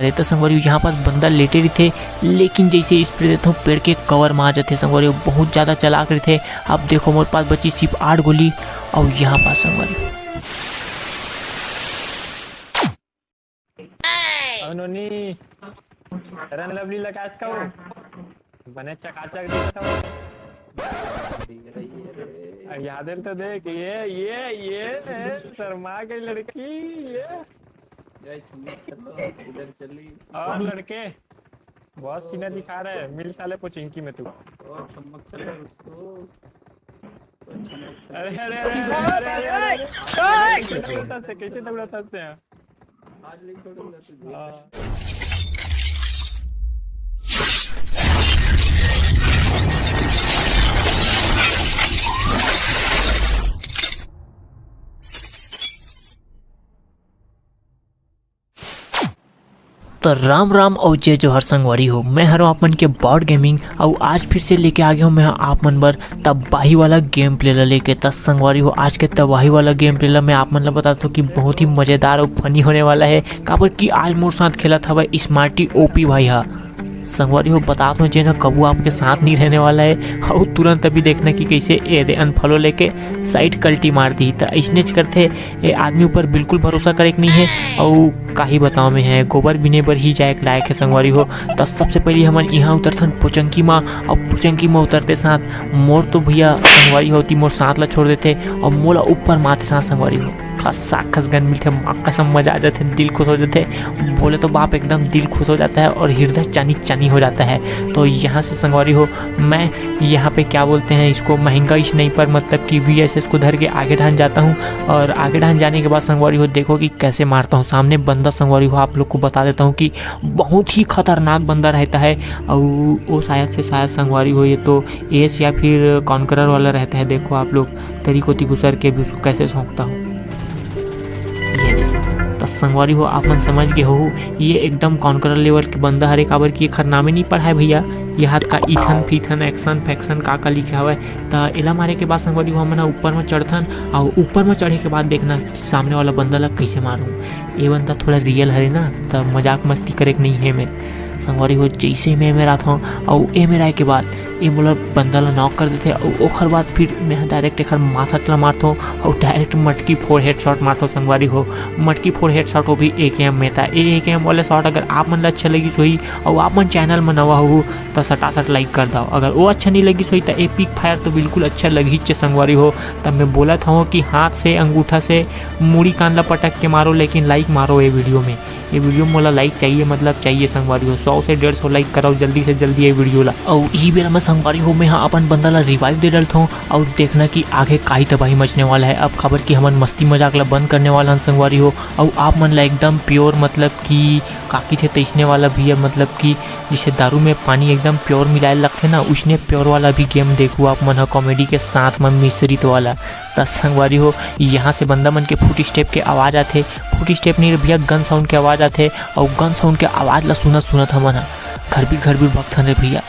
रहे। तो संगवारी यहाँ पास बंदा लेटे रही थे, लेकिन जैसे स्प्रे देता हूँ पेड़ के कवर में आ जाते संगवारी, बहुत ज़्यादा चलाक रहे थे। अब देखो मेरे पास बची सिर्फ 8 गोली और यहाँ पास संगवारी रन लवली लकाश का बने चकाचक दिखता हूँ। याद तो देख ये शर्मा के लड़की ये इधर चली और लड़के बहुत सीना दिखा रहे हैं। मिल साले पोचिंकी में तू। और चमक चले उसको। अरे अरे अरे अरे कैसे दौड़ता है आज नहीं छोड़ूंगा तुझे। तो राम राम और जय जोहर संगवारी हो। मैं हरो आप मन के बॉड गेमिंग और आज फिर से लेके आ गया हूँ मैं आप मन बर तबाही वाला गेम प्ले ला लेके। 10 संगवारी हो आज के तबाही वाला गेम प्ले ला मैं आप मन ला बताता हूँ कि बहुत ही मज़ेदार और फनी होने वाला है। काबर कि आज मोर साथ खेला था भाई स्मार्टी ओपी भाई हा संगवारी हो। बता दो जे ना कबू आपके साथ नहीं रहने वाला है और तुरंत अभी देखना कि कैसे ए अनफॉलो लेके साइड कल्टी मार दी। तो इसने करते ये आदमी ऊपर बिल्कुल भरोसा करे नहीं है और काही बताओ में है गोबर बिने बर ही जाए लायक है संगवारी हो। तो सबसे पहले हम यहाँ उतरथन पुचंकी माँ और पुचंकी में उतरते साथ मोर तो भैया संगवारी होती मोर साथ ला छोड़ देते और मोला ऊपर मारते साथ संगवारी हो। खस गन मिलते माँ कसम मजा आ जाते, दिल खुश हो जाते, बोले तो बाप एकदम दिल खुश हो जाता है और हृदय चानी चानी हो जाता है। तो यहाँ से संगवारी हो मैं यहाँ पे क्या बोलते हैं इसको महंगा स्नाइपर मतलब कि VSS को धर के आगे ढान जाता हूँ और आगे ढान जाने के बाद संगवारी हो देखो कि कैसे मारता हूँ। सामने बंदा संगवारी हो आप लोग को बता देता हूँ कि बहुत ही खतरनाक बंदा रहता है और वो शायद संगवारी हो ये तो एस या फिर कॉन्करर वाला रहता है। देखो आप लोग तरीकोती गुसर के भी उसको कैसे सौंपता हूँ। तो संगवारी हो आप मन समझ गए हो ये एकदम कॉन्करर लेवल के बंदा हरे। काबर की खर नामे नहीं पढ़ा है भैया ये हाथ का इथन फीथन एक्शन फैक्शन का लिखा हुआ है। तो एला मारे के बाद संगवारी हो हमन ऊपर में चढ़थन और ऊपर में चढ़े के बाद देखना सामने वाला बंदा ला कैसे मारूँ। ये बंदा थोड़ा रियल है ना तो मजाक मस्ती करे नहीं है मैं संगवारी हो। जैसे मैं मेरा था और ए मेरा के बाद ये बोला बंदा ला नॉक कर देते और ओखर बाद फिर मैं डायरेक्ट एक माथा चला मारता हूँ और डायरेक्ट मटकी फोड़ हेड शॉट मारता हूँ संगवारी हो। मटकी फोड़ हेड शॉट वो भी AKM में था। AKM वाले शॉट अगर आप मन ला अच्छा लगी सोई और आप मन चैनल में नवा हो तो सटासट लाइक कर दो। अगर वो अच्छा नहीं लगी सोई तो एपिक फायर तो बिल्कुल अच्छा लगी संगवारी हो। तब मैं बोला था कि हाथ से अंगूठा से मुड़ी कान ला पटक के मारो लेकिन लाइक मारो ये वीडियो में। ये वीडियो में मोला लाइक चाहिए मतलब चाहिए संगवारी हो। 100 से 150 लाइक कराओ जल्दी से जल्दी ये वीडियो ला। और यही बेरा में संगवारी हो मैं अपन बंदा ला रिवाइव दे डालता हूँ और देखना कि आगे काई तबाही मचने वाला है। अब खबर कि हमन मस्ती मजाक ला बंद करने वाला हम संगवारी हो और आप मन ला एकदम प्योर मतलब कि काकी थे तैसने वाला भी है मतलब कि जिसे दारू में पानी एकदम प्योर मिलाए लगते ना उसने प्योर वाला भी गेम देखो आप मन कॉमेडी के साथ में मिश्रित वाला। दस संगवारी हो यहाँ से बंदा मन के फुट स्टेप के आवाज़ आते, फुट स्टेप नहीं भैया गन साउंड के आवाज़ आते और गन साउंड के आवाज़ ला सुनत हमन घर भी भगथन रे भैया।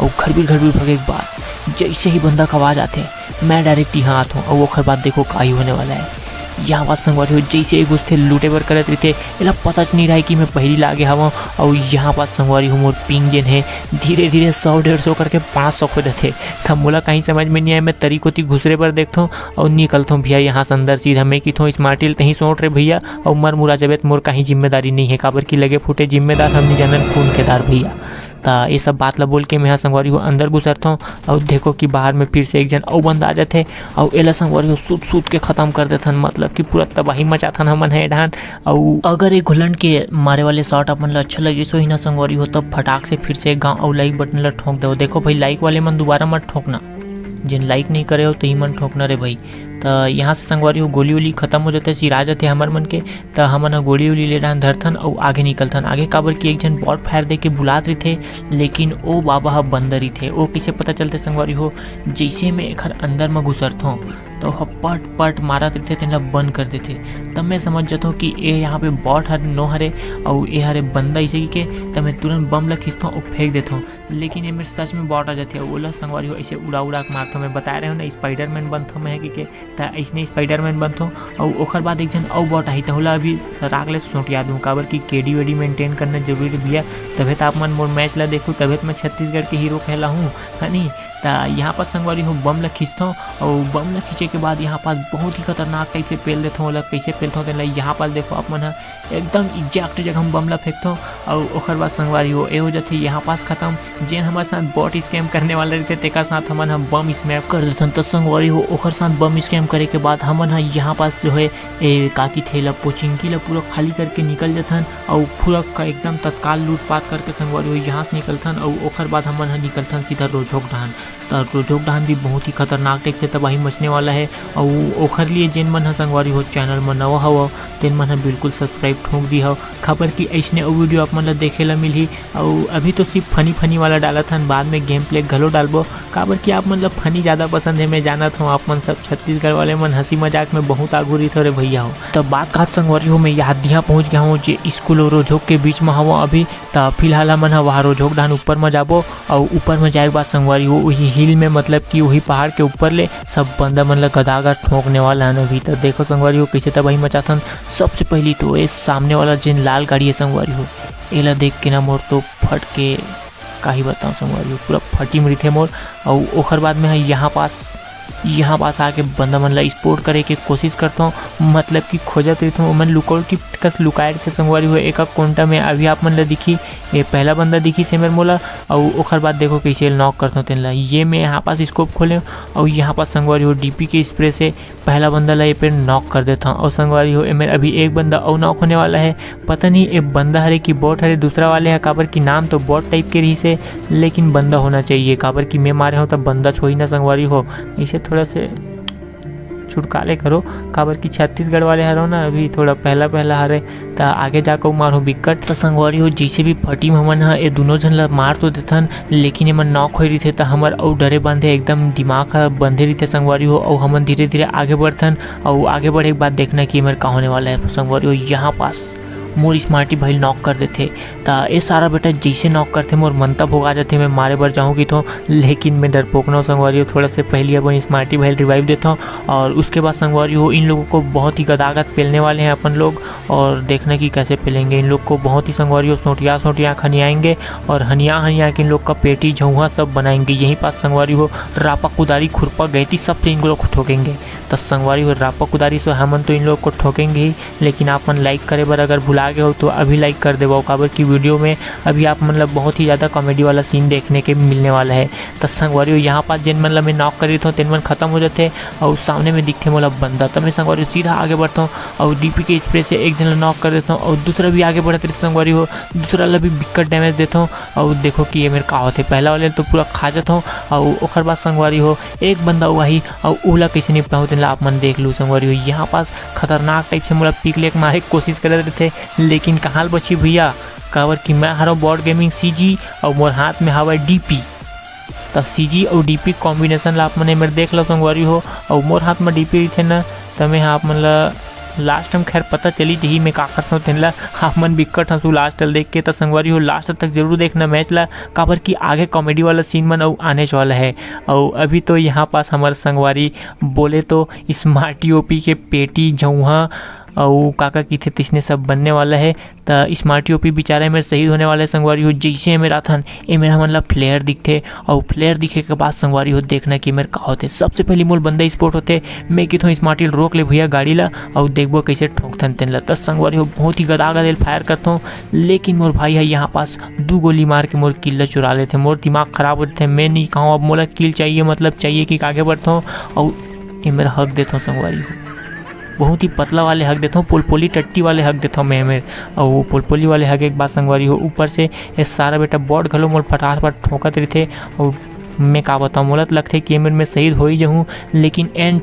और घर भी भगे के बाद जैसे ही बंदा का आवाज़ आते मैं डायरेक्ट यहाँ आता हूँ और वो खर बात देखो का ही होने वाला है। यहाँ बात संगवारी हो जैसे एक उसथे लूटे बर करत रही थे एला पता नहीं रहा कि मैं पहली लागे हवा और यहाँ बात संगवारी हो मोर पिंग जेन है धीरे धीरे 100-150 करके 500 हो जाते। तब मोला कहीं समझ में नहीं आया मैं तरीकोती घुसरे पर देखता हूँ और निकलता हूँ भैया यहाँ से अंदर सीधा मैं कि थो स्मार्टिल तहीं सोट रहे भैया और मर मुरा जबेत मोर कहीं जिम्मेदारी नहीं है। काबर की लगे फूटे जिम्मेदार हम नहीं जानन खून के दार भैया। तो ये सब बात ला बोल के मैं संगवारी हो अंदर घुसरता हूँ और देखो कि बाहर में फिर से एक जन और बंदा आ जाते और एला संगवारी हो सूत के ख़त्म कर देथन मतलब कि पूरा तबाही मचाथन हमन है ढान। और अगर ये घुलन के मारे वाले शॉट अपन ला अच्छा लगी सो ही ना संगवारी हो तब फटाक से फिर से गाँव और लाइक बटन ला ठोक दो। देखो भाई लाइक वाले मन दोबारा मत ठोकना, जिन लाइक नहीं करे हो तो ही मन ठोकना रे भाई। तो यहाँ से संगवारी हो गोली वोली खत्म हो जाते सिरा जाते हमार मन के। तो हमन गोली वोली ले डान धरथन और आगे निकलथन। आगे काबर की एक जन बॉट फायर दे के बुलात रही थे लेकिन ओ बाबा बंदर ही थे। वो किसे पता चलते संगवारी हो जैसे मैं एक अंदर में घुसरता हूँ तो पट मारत रहे थे तेला बंद कर देते। तब मैं समझ जाता हूँ कि ये यहाँ पे बॉट हर नो हरे और ये हरे बंदा इसे के तब मैं तुरंत बम ला खींचता हूँ और फेंक देता हूँ लेकिन ये मेरे सच में बॉट आ जाती है। वो ला संगवारी हो ऐसे उड़ा के मारता हूँ। मैं बता रहे हो ना स्पाइडरमैन बनता हूँ मैं कि तो ऐसने स्पाइडरमैन बनतो और ओकर बाद एक जन और बॉट आई तो होला अभी सराक ले सोटिया दूँ काबर की केडी वेडी मेंटेन करना जरूरी भैया, तभी तो आप मन मोर मैच ला देखूँ, तभी मैं छत्तीसगढ़ के हीरो कहला हूँ है नी। तो यहाँ पर संगवारी हो बम ला खींचता हूँ और बम ला खींचे के बाद यहाँ पास बहुत ही खतरनाक टाइप से पेल देता हूँ। कैसे पेलता हूँ तो यहाँ पास देखो आप मन एकदम एग्जैक्ट जगह हम बम ला फेंकता हूँ और ओकर बाद संगवारी हो ए हो जाते यहाँ पास खत्म। जेन हमारे साथ बॉट स्कैम करने वाले रहते तेका साथ हमन हम बम स्मैप कर देते तो संगवारी हो ओकर साथ बम स्कैम करे के बाद हमन यहाँ पास जो है काकी थेला पोचिंकी ला पूरा खाली करके निकल जाथन और पूरा एकदम तत्काल लूटपाट करके संगवारी हो यहाँ से निकलथन और ओकर बाद हमन निकलथन सीधा रोजोक डहान। तो रोजोक डहान भी बहुत ही खतरनाक टाइप से तबाही मचने वाला है और ओखर लिए जेन मन ह संगवारी हो चैनल में नवा हव तेन मन बिल्कुल सब्सक्राइब ठोक दी हो खबर की ऐसने वीडियो आप मन ला देखे ला मिलही। और अभी तो सिर्फ फनी वाला डाला था, बाद में गेम प्ले घलो डालबो काबर की आप मतलब फनी ज़्यादा पसंद है। मैं जानत हूँ आप मन सब छत्तीसगढ़ वाले मन हंसी मजाक में बहुत आगू रही थे भैया हो। तो बात कहत संगवारी हो मैं यादिया पहुँच गया हूँ जे स्कूल और रोजोक के बीच में हवा अभी। तो फिलहाल हमन वहाँ रोजोक डहान ऊपर में जाबो और ऊपर में जाए के बाद संगवारी हो वही हिल में मतलब कि वही पहाड़ के ऊपर ले सब बंदा मन ला गदागर ठोकने वाला है अभी। तो देखो संगवारी हो कैसे तबाही मचाथन। सबसे पहली तो ये सामने वाला जिन लाल गाड़ी है संगवारी हो एला देख के ना मोर तो फट के का ही बताऊँ संगवारी हो पूरा फटी मरी थे मोर। और ओखर बाद में यहाँ पास आके बंदा मन ला स्पोर्ट करे के कोशिश करता हूँ मतलब कि खोजत रहता हूँ। मैं लुकआउट की कस लुकाए थे संगवारी हो एक कोंटा में अभी आप मन ला दिखी ये पहला बंदा दिखी से मेरे मोला और ओखर बाद देखो कैसे नॉक करता हूँ तेन ला। ये मैं यहाँ पास स्कोप खोले और यहाँ पास संगवारी हो डीपी के स्प्रे से पहला बंदा ला ये पे नॉक कर देता हूँ। और संगवारी हो मेरे अभी एक बंदा और नॉक होने वाला है, पता नहीं ये बंदा हरे कि बॉट हरे दूसरा वाले है काबर की नाम तो बॉट टाइप के रही से लेकिन बंदा होना चाहिए काबर की मैं मारे हूँ तब बंदा छोड़ी ना संगवारी हो। इसे थोड़ा से छुटकाले करो काबर की छत्तीसगढ़ वाले हरो ना अभी थोड़ा पहला हरे तो आगे जाकर मारो बिकट। तो संगवारी हो जैसे भी फटी हमन ये दोनों जन ला मार तो देथन लेकिन एमन नॉक हो रही थे तो हमार और डरे बंधे एकदम दिमाग बंधे रही थे संगवारी हो। और हमन धीरे धीरे आगे बढ़थन और आगे बढ़े के बाद देखना कि मेरे का होने वाला है संगवारी हो। यहाँ पास मोर स्मार्टी भाई नॉक कर देते तो ये सारा बेटा जैसे नॉक करते मोर मनता भोगा जाते मैं मारे बर जाऊँ की तो लेकिन मैं डरपोक ना संगवारी हो थोड़ा से पहले अपन स्मार्टी भाई रिवाइव देता हूँ। और उसके बाद संगवारी हो इन लोगों को बहुत ही गदागद पेलने वाले हैं अपन लोग और देखना कि कैसे पेलेंगे इन लोग को बहुत ही संगवारी हो सोटिया खनियाएंगे और हनिया के इन लोग का पेटी झुआ सब बनाएंगे। यहीं पास संगवारी हो रापा कुदारी खुरपा गैती सबसे इन लोग को ठोकेंगे। तो संगवारी हो रापा कुदारी से हमन तो इन लोग को ठोकेंगे ही लेकिन आप मन लाइक करे बर अगर भुला गए हो तो अभी लाइक कर देवो काबर की वीडियो में अभी आप मतलब बहुत ही ज़्यादा कॉमेडी वाला सीन देखने के मिलने वाला है। तो संगवारी हो यहाँ पास जिन मतलब मैं नॉक कर रही था तेन मन खत्म हो जाते और सामने में दिखते मतलब बंदा तो मैं संगवारी सीधा आगे बढ़ता हूँ और डीपी के स्प्रे से एक जन नॉक कर देता हूँ और दूसरा भी आगे बढ़ते रहते संगवारी हो दूसरा ला भी बिकट डैमेज देता हूँ। और देखो कि ये मेरे का होते पहला वाले तो पूरा खा जाता हूँ और ओखर बाद संगवारी हो एक बंदा वही और ओला कैसे निपटा हो तेन आप मन देख लूँ संगवारी हो। यहाँ पास खतरनाक टाइप से मतलब पिक लेक मारे की कोशिश कर रहे थे लेकिन कहाँ बची भैया काबर कि मैं हरा बॉर्ड गेमिंग सीजी और मोर हाथ में हवा डीपी। तब सीजी और डीपी कॉम्बिनेशन ला आप मन मेरे देख लो संगवारी हो और मोर हाथ में डीपी थे ना तो मैं आप मन ला लास्ट में खैर पता चली जही मैं का करता हूँ तेन ला आप मन बिकट हंसू लास्ट देख के। तो संगवारी हो लास्ट तक जरूर देखना मैच ला काबर की आगे कॉमेडी वाला सीन मन और आने वाला है। और अभी तो यहाँ पास हमारे संगवारी बोले तो स्मार्टी ओपी के पेटी झुआ और काका की थे तिसने सब बनने वाला है। तो स्मार्टी ओपी बेचारे मेरे शहीद होने वाले संगवारी हो। जैसे मेरा थन ये मेरा मतलब फ्लेयर दिखते और फ्लेयर दिखे के बाद संगवारी हो देखना कि मेरे का होते सबसे पहले मोल बंदा स्पोर्ट होते मैं कि तो स्मार्टी रोक ले भैया गाड़ी ला और देखबो कैसे ठोकथन तेन ला। तो संगवारी हो बहुत ही गदा फायर करता हूँ लेकिन मोर भाई है यहाँ पास 2 गोली मार के मोर किल चुरा लेते मोर दिमाग खराब होते थे। मैं नहीं कहूँ अब मोला किल चाहिए मतलब चाहिए कि आगे बढ़ता हूँ और ये मेरा हक देता हूँ संगवारी हो बहुत ही पतला वाले हक देता हूँ पोलपोली टट्टी वाले हक देता हूँ मैं मेरे और वो पोलपोली वाले हक एक बात संगवारी हो ऊपर से ये सारा बेटा बॉड घलो मोल फटाफट ठोकत रही थे और मैं का बताऊँ मोलत लगते कि मेरे में शहीद हो ही जाऊँ लेकिन एंड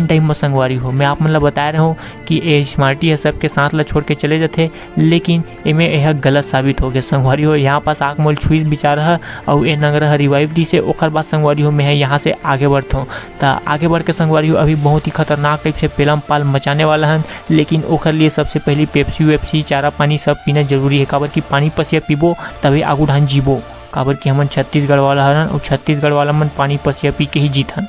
टाइम में संगवारी हो मैं आप मतलब बता रहा हूँ कि ये स्मार्टी है सबके साथ ला छोड़ के चले जाते लेकिन इमें यह गलत साबित हो गया संगवारी हो। यहाँ पास आँख मोल छुईस बिचार है और ये नगर रिवाइव दी से ओखर बाद संगवारी हो मैं यहाँ से आगे बढ़ता हूँ। तो आगे बढ़ के संगवारी हो अभी बहुत ही खतरनाक टाइप से पेलम पाल मचाने वाला है लेकिन ओखर लिए सबसे पहले पेप्सी वेप्सी चारा पानी सब पीना जरूरी है काबर की पानी पसिया पीबो तभी आगू ढान जीबो काबर की हमन छत्तीसगढ़ वाला हन और छत्तीसगढ़ वाला मन पानी पसिया पी के ही जीतन।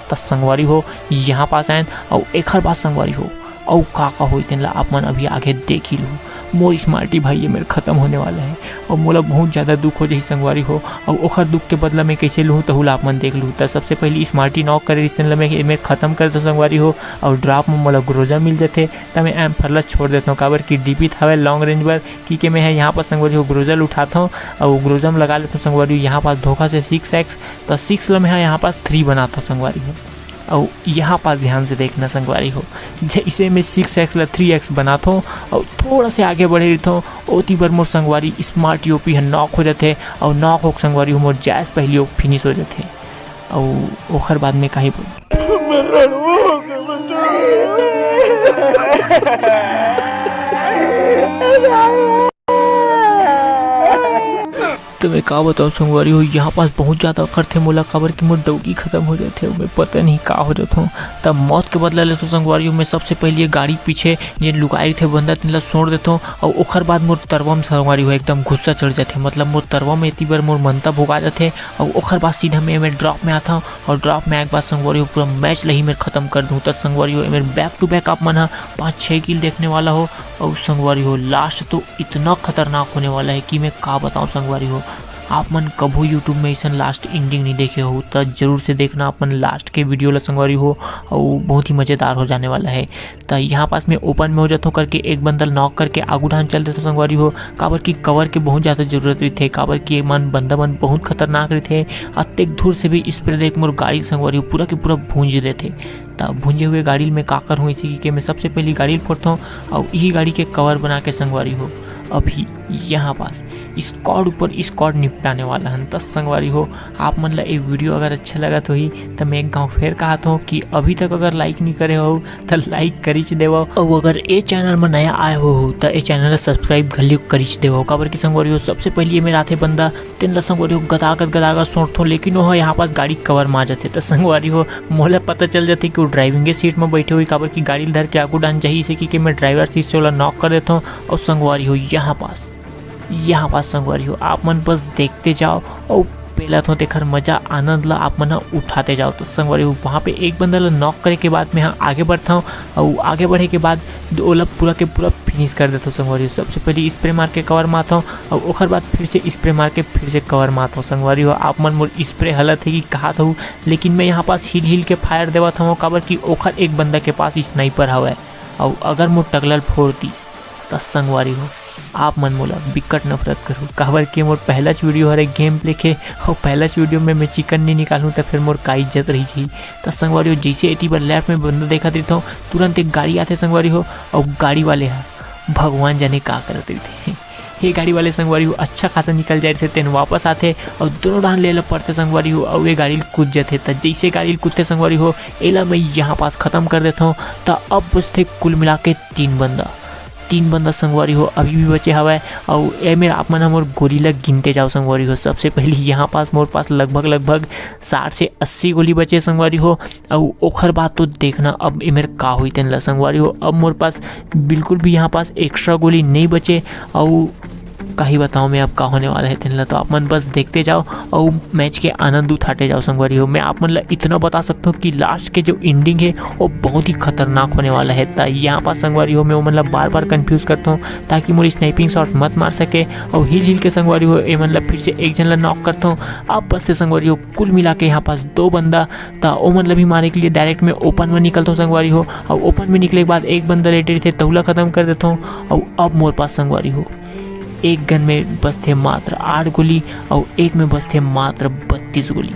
त संगवारी हो यहाँ पास आयन और एक बात संगवारी हो और का हो तेन आप मन अभी आगे देख ही लो। मोर स्मार्टी भाई ये मेरे ख़त्म होने वाला है और मोला बहुत ज़्यादा दुख हो जाही संगवारी हो और ओखर दुख के बदला मैं कैसे लूँ तहुला आप मन देख लूँ। तो सबसे पहले स्मार्टी नॉक करे तेन मैं ख़त्म कर दो संगवारी हो और ड्रॉप में मोला ग्रोजा मिल जाते तो मैं एम फरलस छोड़ देता हूँ काबर की डीपी था लॉन्ग रेंज पर कि मैं यहाँ पर संगवारी हो ग्रोजल उठाता हूँ और ग्रोजा में लगा लेता हूँ संगवारी यहाँ पास धोखा से 6x तो 6 मैं यहाँ पास 3 बनाता हूँ संगवारी हो। और यहाँ पास ध्यान से देखना संगवारी हो जैसे मैं 6x ला 3x बनाता हूँ और थोड़ा से आगे बढ़े रहता हूँ ओती बार मोर संगवारी स्मार्ट यूपी है नॉक हो जाते और नॉक हो संगवारी हो मोर जैस पहले फिनिश हो जाते और ओखर बाद में कहीं तो मैं का बताऊँ संगवारी हो यहाँ पास बहुत ज़्यादा करते मोला काबर की मोर डौगी खत्म हो जाते मैं पता नहीं का हो जाता हूँ। तब मौत के बदला लेता हूँ संगवारी हो मैं सबसे पहले गाड़ी पीछे जे लुकाई थे बंदा तिनला छोड़ देता हूँ और ओखर बाद मोर तरवा में संगवारी हो एकदम गुस्सा चढ़ जाते मतलब मोर तरवा में इतनी बार मोर मनता भुगा जाते और ओखर बाद सीधा मैं ड्रॉप में आता हूँ और ड्रॉप में एक बार संगवारी हो पूरा मैच लही मैं ख़त्म कर दूँ। तब संगवारी हो मेरे बैक टू बैक आप मन 5-6 किल देखने वाला हो और संगवारी हो लास्ट तो इतना खतरनाक होने वाला है कि मैं का बताऊँ संगवारी हो। आप मन कभू यूट्यूब में ऐसा लास्ट एंडिंग नहीं देखे हो तो जरूर से देखना आप मन लास्ट के वीडियो ला संगवारी हो और बहुत ही मज़ेदार हो जाने वाला है। तो यहाँ पास मैं ओपन में हो जाता हूँ करके एक बंदल नॉक करके आगू ढान चल देता संगवारी हो काबर की कवर के बहुत ज़्यादा जरूरत रही थे काबर की मन बंदा मन बहुत खतरनाक रही थे अत्यधिक दूर से भी स्प्रे देख मोर गाड़ी संगवारी हो पूरा के पूरा भूंज देते। तब भूंजे हुए गाड़ी में काकर हुई इसी कि मैं सबसे पहले गाड़ी फोड़ता हूँ और यही गाड़ी के कवर बना के संगवारी हो अभी यहाँ पास स्क्वाड ऊपर स्क्वाड निपटाने वाला है। तब संगवारी हो आप मन ला ये वीडियो अगर अच्छा लगा तो ही तो मैं एक गाँव फिर कहता हूँ कि अभी तक अगर लाइक नहीं करे हो तो लाइक करीच देव और अगर ये चैनल में नया आए हो तो ये चैनल सब्सक्राइब घली करीच देव काबर की संगवारी हो सबसे पहले मेरा आते बंदा तेन ला संगवारी हो गदागद सोचता लेकिन वो यहाँ पास गाड़ी कवर में आ जाते तो संगवारी हो मोला पता चल जाती कि वो ड्राइविंग सीट में बैठे हुई काबर की गाड़ी धर के आगू डान चाहिए से कि मैं ड्राइवर सीट से वाला नॉक कर देता हूँ और संगवारी हो यहाँ पास संगवारी हो आप मन बस देखते जाओ और पहला तो देखकर मजा आनंद ला आप मन उठाते जाओ। तो संगवारी हो वहाँ पे एक बंदा ला नॉक करे के बाद मैं यहाँ आगे बढ़ता हूँ और आगे बढ़े के बाद ओला पूरा के पूरा फिनिश कर देता हूँ संगवारी हो। सबसे पहले स्प्रे मार के कवर मारता हूँ और ओखर बाद फिर से स्प्रे मार के फिर से कवर मारता हूँ संगवारी हो। आप मन मोर स्प्रे हालत है कि कहा था लेकिन मैं यहाँ पास हिल के फायर देवा था काबर की ओखर एक बंदा के पास स्नाइपर हवा और अगर मोर टगलल फोड़तीस तो संगवारी हो आप मन मोला बिकट नफरत करूँ काबर कि मोर पहला वीडियो हर गेम प्ले के और पहला वीडियो में मैं चिकन नहीं निकालूँ तो फिर मोर का इज्जत रही चाहिए। तो संगवारी हो जैसे एटी बार लेफ्ट में बंदा देखा देता हूँ तुरंत एक गाड़ी आते संगवारी हो और गाड़ी वाले भगवान जाने का करते थे ये गाड़ी वाले संगवारी हो अच्छा खासा निकल जाए थे तेन वापस आते और दोनों डान ले पड़ते संगवारी हो और ये गाड़ी कूद जाते। तो जैसे गाड़ी कूदते संगवारी हो एला मैं यहाँ पास ख़त्म कर देता हूँ। तो अब बचते कुल मिला के 3 बंदा संगवारी हो अभी भी बचे हवा और ए मेरा आप मन मोर गोली लग गिनते जाओ संगवारी हो। सबसे पहले यहाँ पास मोर पास लगभग 60 से 80 गोली बचे संगवारी हो और ओखर बात तो देखना अब ए मेरे का हुई तेन ला संगवारी हो। अब मोर पास बिल्कुल भी यहाँ पास एक्स्ट्रा गोली नहीं बचे और का ही बताऊँ मैं अब का होने वाला है तेन तो आप मन बस देखते जाओ और मैच के आनंद उठाते जाओ संगवारी हो। मैं आप मन इतना बता सकता हूँ कि लास्ट के जो एंडिंग है वो बहुत ही खतरनाक होने वाला है। तो यहाँ पास संगवारी हो मैं वो मतलब बार कंफ्यूज करता हूँ ताकि मोरी स्नाइपिंग शॉट मत मार सके और हिल के संगवारी हो ये मतलब फिर से एक जन ला नॉक करता हूँ। अब बस से संगवारी हो कुल मिला के यहाँ पास 2 बंदा था वो मतलब ही मारने के लिए डायरेक्ट में ओपन में निकलता हूँ संगवारी हो और ओपन में निकले के बाद एक बंदा लेटे थे तहुला ख़त्म कर देता हूँ। और अब मोर पास संगवारी हो एक गन में बस थे मात्र 8 गोली और एक में बस थे मात्र 32 गोली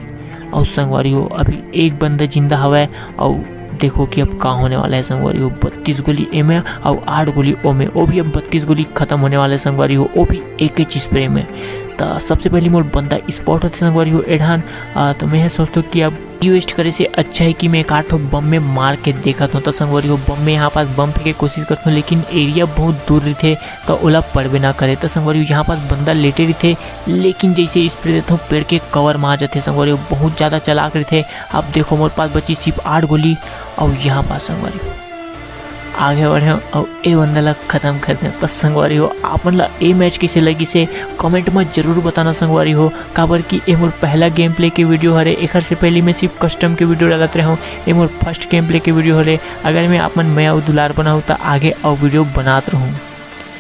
और संगवारी हो अभी एक बंदा जिंदा हवा है और देखो कि अब कहाँ होने वाला है संगवारी हो। 32 गोली ए में और 8 गोली ओ में वो भी अब 32 गोली खत्म होने वाले संगवारी हो वो भी एक ही स्प्रे में। तो सबसे पहले मोर बंदा स्पॉट होते संगवारी हो एढ़ान तो मैं सोचता हूँ कि अब वेस्ट करे से अच्छा है कि मैं एक 8 बम में मार के देखा हूँ। तो संगवारी हो बम में यहाँ पास बम फेंके कोशिश करता हूँ लेकिन एरिया बहुत दूर रही थे तो ओला पड़बे ना करे। तो संगवारी हो यहाँ पास बंदा लेटे रही थे लेकिन जैसे स्प्रे देता हूँ पेड़ के कवर में आ जाते संगवारी हो बहुत ज़्यादा चलाक रहे थे। अब देखो मेरे पास बची सिर्फ 8 गोली और यहाँ पास संगवारी हो आगे बढ़े और ए बंदा ला खत्म कर दे। बस संगवारी हो आपन ला ए मैच कैसे लगी से कमेंट में जरूर बताना संगवारी हो, काबर कि ए मोर पहला गेम प्ले के वीडियो हरे। एकर से पहले मैं सिर्फ कस्टम के वीडियो डालत रहा हूँ, ए मोर फर्स्ट गेम प्ले के वीडियो हरे। अगर मैं आपन मैं दुलार बनाऊँ तो आगे और वीडियो बनात रहूँ।